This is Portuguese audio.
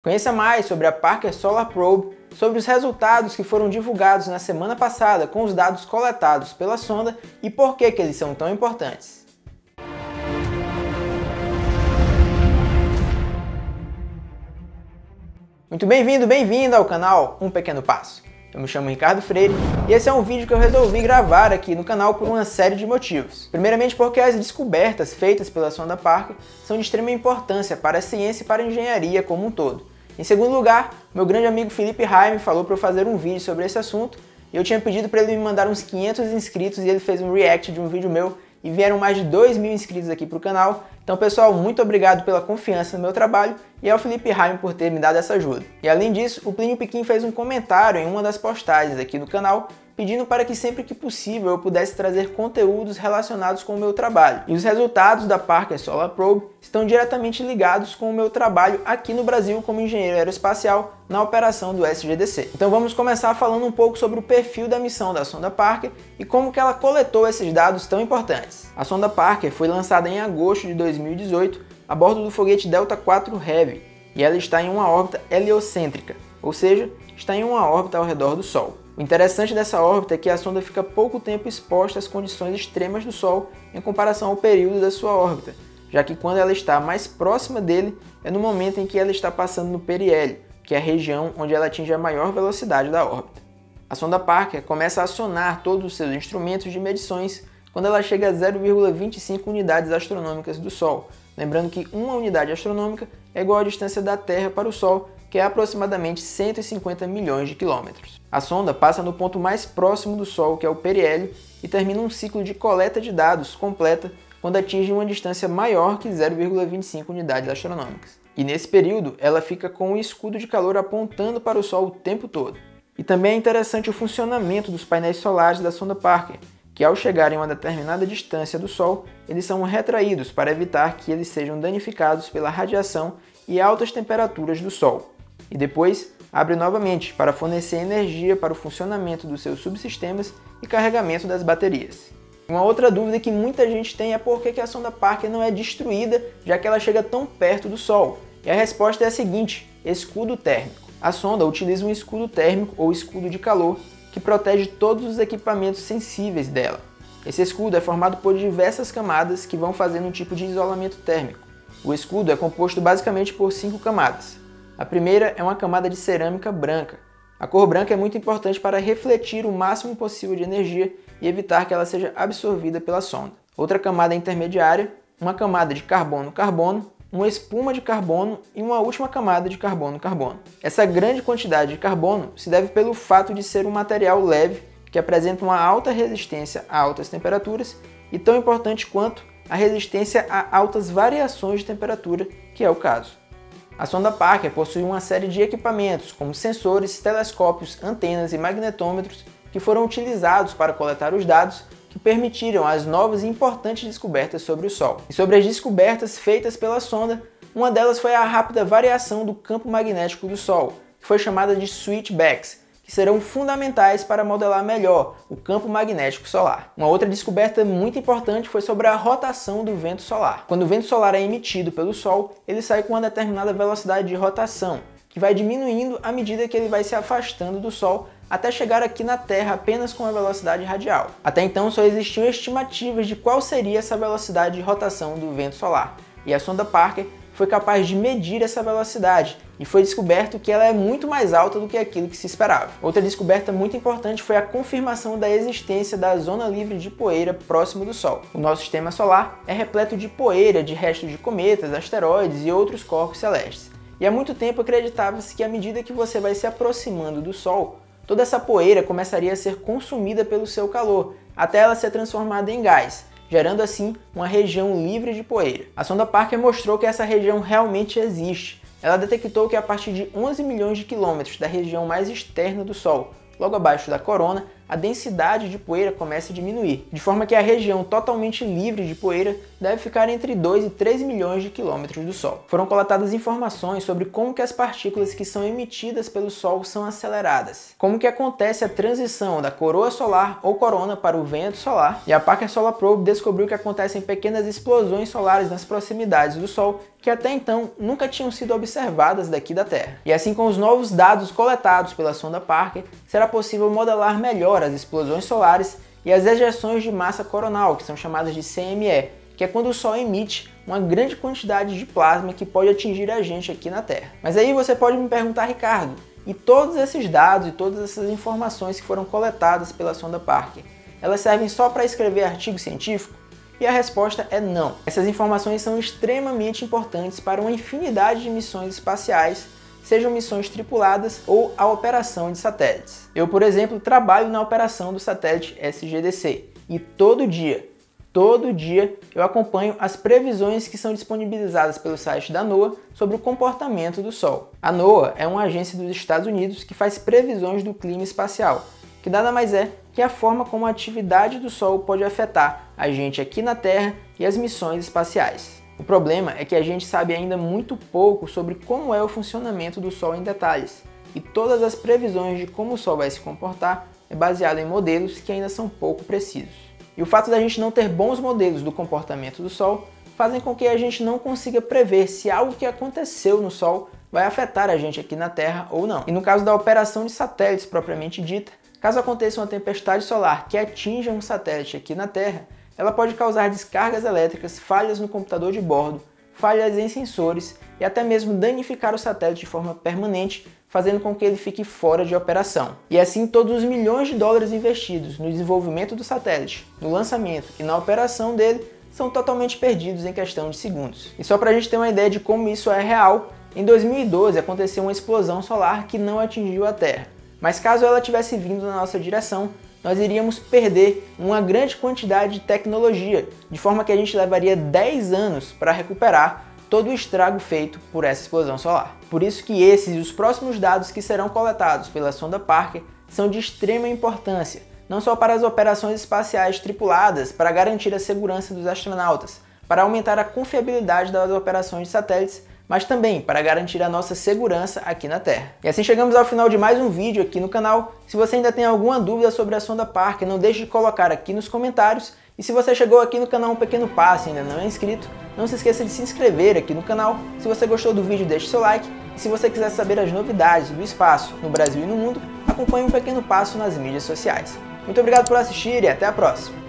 Conheça mais sobre a Parker Solar Probe, sobre os resultados que foram divulgados na semana passada com os dados coletados pela sonda e por que eles são tão importantes. Muito bem-vindo ao canal Um Pequeno Passo. Eu me chamo Ricardo Freire e esse é um vídeo que eu resolvi gravar aqui no canal por uma série de motivos. Primeiramente porque as descobertas feitas pela sonda Parker são de extrema importância para a ciência e para a engenharia como um todo. Em segundo lugar, meu grande amigo Felipe Raime falou para eu fazer um vídeo sobre esse assunto e eu tinha pedido para ele me mandar uns 500 inscritos e ele fez um react de um vídeo meu e vieram mais de 2.000 inscritos aqui para o canal. Então, pessoal, muito obrigado pela confiança no meu trabalho e ao Felipe Raime por ter me dado essa ajuda. E além disso, o Plínio Piquim fez um comentário em uma das postagens aqui do canal pedindo para que sempre que possível eu pudesse trazer conteúdos relacionados com o meu trabalho. E os resultados da Parker Solar Probe estão diretamente ligados com o meu trabalho aqui no Brasil como engenheiro aeroespacial na operação do SGDC. Então vamos começar falando um pouco sobre o perfil da missão da sonda Parker e como que ela coletou esses dados tão importantes. A sonda Parker foi lançada em agosto de 2018 a bordo do foguete Delta IV Heavy e ela está em uma órbita heliocêntrica, ou seja, está em uma órbita ao redor do Sol. O interessante dessa órbita é que a sonda fica pouco tempo exposta às condições extremas do Sol em comparação ao período da sua órbita, já que quando ela está mais próxima dele é no momento em que ela está passando no periélio, que é a região onde ela atinge a maior velocidade da órbita. A sonda Parker começa a acionar todos os seus instrumentos de medições quando ela chega a 0,25 unidades astronômicas do Sol, lembrando que uma unidade astronômica é igual à distância da Terra para o Sol, que é aproximadamente 150 milhões de quilômetros. A sonda passa no ponto mais próximo do Sol, que é o periélio, e termina um ciclo de coleta de dados completa quando atinge uma distância maior que 0,25 unidades astronômicas. E nesse período, ela fica com um escudo de calor apontando para o Sol o tempo todo. E também é interessante o funcionamento dos painéis solares da sonda Parker, que ao chegarem a uma determinada distância do Sol, eles são retraídos para evitar que eles sejam danificados pela radiação e altas temperaturas do Sol. E depois abre novamente para fornecer energia para o funcionamento dos seus subsistemas e carregamento das baterias. Uma outra dúvida que muita gente tem é por que a sonda Parker não é destruída, já que ela chega tão perto do Sol. E a resposta é a seguinte: escudo térmico. A sonda utiliza um escudo térmico ou escudo de calor que protege todos os equipamentos sensíveis dela. Esse escudo é formado por diversas camadas que vão fazendo um tipo de isolamento térmico. O escudo é composto basicamente por 5 camadas. A primeira é uma camada de cerâmica branca. A cor branca é muito importante para refletir o máximo possível de energia e evitar que ela seja absorvida pela sonda. Outra camada intermediária, uma camada de carbono-carbono, uma espuma de carbono e uma última camada de carbono-carbono. Essa grande quantidade de carbono se deve pelo fato de ser um material leve que apresenta uma alta resistência a altas temperaturas e tão importante quanto a resistência a altas variações de temperatura, que é o caso. A sonda Parker possui uma série de equipamentos, como sensores, telescópios, antenas e magnetômetros, que foram utilizados para coletar os dados que permitiram as novas e importantes descobertas sobre o Sol. E sobre as descobertas feitas pela sonda, uma delas foi a rápida variação do campo magnético do Sol, que foi chamada de switchbacks, que serão fundamentais para modelar melhor o campo magnético solar. Uma outra descoberta muito importante foi sobre a rotação do vento solar. Quando o vento solar é emitido pelo Sol, ele sai com uma determinada velocidade de rotação, que vai diminuindo à medida que ele vai se afastando do Sol até chegar aqui na Terra apenas com a velocidade radial. Até então só existiam estimativas de qual seria essa velocidade de rotação do vento solar, e a sonda Parker foi capaz de medir essa velocidade e foi descoberto que ela é muito mais alta do que aquilo que se esperava. Outra descoberta muito importante foi a confirmação da existência da zona livre de poeira próximo do Sol. O nosso sistema solar é repleto de poeira de restos de cometas, asteroides e outros corpos celestes. E há muito tempo acreditava-se que à medida que você vai se aproximando do Sol, toda essa poeira começaria a ser consumida pelo seu calor, até ela ser transformada em gás, gerando assim uma região livre de poeira. A sonda Parker mostrou que essa região realmente existe. Ela detectou que a partir de 11 milhões de quilômetros da região mais externa do Sol, logo abaixo da corona, a densidade de poeira começa a diminuir, de forma que a região totalmente livre de poeira deve ficar entre 2 e 3 milhões de quilômetros do Sol. Foram coletadas informações sobre como que as partículas que são emitidas pelo Sol são aceleradas, como que acontece a transição da coroa solar ou corona para o vento solar, e a Parker Solar Probe descobriu que acontecem pequenas explosões solares nas proximidades do Sol que até então nunca tinham sido observadas daqui da Terra. E assim, com os novos dados coletados pela sonda Parker, será possível modelar melhor as explosões solares e as ejeções de massa coronal, que são chamadas de CME, que é quando o Sol emite uma grande quantidade de plasma que pode atingir a gente aqui na Terra. Mas aí você pode me perguntar, Ricardo, e todos esses dados e todas essas informações que foram coletadas pela sonda Parker, elas servem só para escrever artigo científico? E a resposta é não. Essas informações são extremamente importantes para uma infinidade de missões espaciais, sejam missões tripuladas ou a operação de satélites. Eu, por exemplo, trabalho na operação do satélite SGDC e todo dia eu acompanho as previsões que são disponibilizadas pelo site da NOAA sobre o comportamento do Sol. A NOAA é uma agência dos Estados Unidos que faz previsões do clima espacial, que nada mais é que a forma como a atividade do Sol pode afetar a gente aqui na Terra e as missões espaciais. O problema é que a gente sabe ainda muito pouco sobre como é o funcionamento do Sol em detalhes, e todas as previsões de como o Sol vai se comportar é baseado em modelos que ainda são pouco precisos. E o fato da gente não ter bons modelos do comportamento do Sol fazem com que a gente não consiga prever se algo que aconteceu no Sol vai afetar a gente aqui na Terra ou não. E no caso da operação de satélites propriamente dita, caso aconteça uma tempestade solar que atinja um satélite aqui na Terra, ela pode causar descargas elétricas, falhas no computador de bordo, falhas em sensores e até mesmo danificar o satélite de forma permanente, fazendo com que ele fique fora de operação. E assim, todos os milhões de dólares investidos no desenvolvimento do satélite, no lançamento e na operação dele são totalmente perdidos em questão de segundos. E só para a gente ter uma ideia de como isso é real, em 2012 aconteceu uma explosão solar que não atingiu a Terra. Mas caso ela tivesse vindo na nossa direção, nós iríamos perder uma grande quantidade de tecnologia, de forma que a gente levaria 10 anos para recuperar todo o estrago feito por essa explosão solar. Por isso que esses e os próximos dados que serão coletados pela sonda Parker são de extrema importância, não só para as operações espaciais tripuladas, para garantir a segurança dos astronautas, para aumentar a confiabilidade das operações de satélites, mas também para garantir a nossa segurança aqui na Terra. E assim chegamos ao final de mais um vídeo aqui no canal. Se você ainda tem alguma dúvida sobre a sonda Parker, não deixe de colocar aqui nos comentários. E se você chegou aqui no canal Um Pequeno Passo e ainda não é inscrito, não se esqueça de se inscrever aqui no canal. Se você gostou do vídeo, deixe seu like. E se você quiser saber as novidades do espaço no Brasil e no mundo, acompanhe Um Pequeno Passo nas mídias sociais. Muito obrigado por assistir e até a próxima!